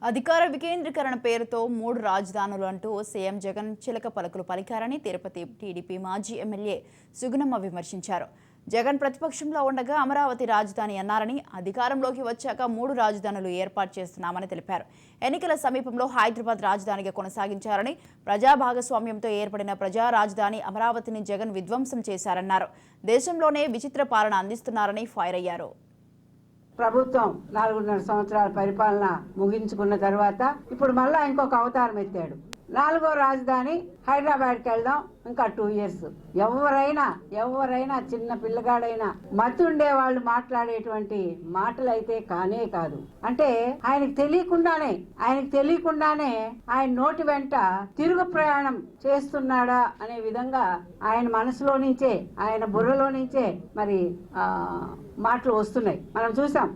అధికార వికేంద్రీకరణ పేరుతో 3 రాజధానులు అంటూ సీఎం జగన్ చిలక పలుకులు పలికారని తిరుపతి టీడీపీ మాజీ ఎమ్మెల్యే సుగుణమ్మ విమర్శించారు. జగన్ ప్రతిపక్షంలో ఉండగా అమరావతి రాజధాని అన్నారని, అధికారంలోకి వచ్చాక 3 రాజధానులు ఏర్పాటు చేస్తున్నామని తెలిపారు. ఎన్నికల సమీపంలో హైదరాబాద్ రాజధానిగా కొనసాగించారని, ప్రజా భాగస్వామ్యంతో ఏర్పడిన ప్రజా రాజధాని అమరావతిని జగన్ విధ్వంసం చేశారన్నారు. దేశంలోనే విచిత్ర పాలన అందిస్తున్నారని ఫైర్ అయ్యారు. ప్రభుత్వం 4.5 సంవత్సరాల పరిపాలన ముగించుకున్న తర్వాత ఇప్పుడు మళ్ళా ఇంకొక అవతారం ఎత్తాడు. 4వ రాజధాని హైదరాబాద్కి వెళ్దాం, ఇంకా 2 ఇయర్స్. ఎవరైనా చిన్న పిల్లగాడైనా మతి ఉండే వాళ్ళు మాట్లాడేటువంటి మాటలు అయితే కానే కాదు. అంటే ఆయనకు తెలియకుండానే ఆయన నోటి వెంట తిరుగు ప్రయాణం చేస్తున్నాడా అనే విధంగా ఆయన మనసులో నుంచే, ఆయన బుర్రలో నుంచే మరి మాటలు వస్తున్నాయి. మనం చూసాం,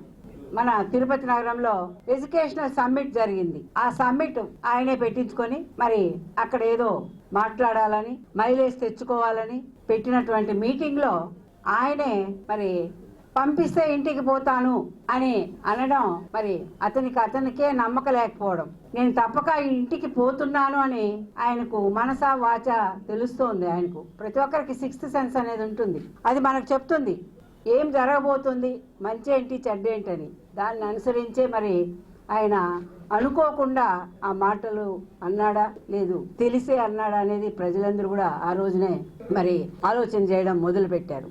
మన తిరుపతి నగరంలో ఎడ్యుకేషనల్ సమ్మిట్ జరిగింది. ఆ సమ్మిట్ ఆయనే పెట్టించుకొని మరి అక్కడ ఏదో మాట్లాడాలని, మైలేజ్ తెచ్చుకోవాలని పెట్టినటువంటి మీటింగ్ లో ఆయనే మరి పంపిస్తే ఇంటికి పోతాను అని అనడం, మరి అతనికే నమ్మక లేకపోవడం. నేను తప్పక ఇంటికి పోతున్నాను అని ఆయనకు మనసా వాచా తెలుస్తోంది. ఆయనకు ప్రతి ఒక్కరికి 6th సెన్స్ అనేది ఉంటుంది. అది మనకు చెప్తుంది ఏం జరగబోతుంది, మంచి ఏంటి చెడ్డేంటని. దాన్ని అనుసరించే మరి ఆయన అనుకోకుండా ఆ మాటలు అన్నాడా, లేదు తెలిసే అన్నాడా అనేది ప్రజలందరూ కూడా ఆ రోజునే మరి ఆలోచన చేయడం మొదలు పెట్టారు.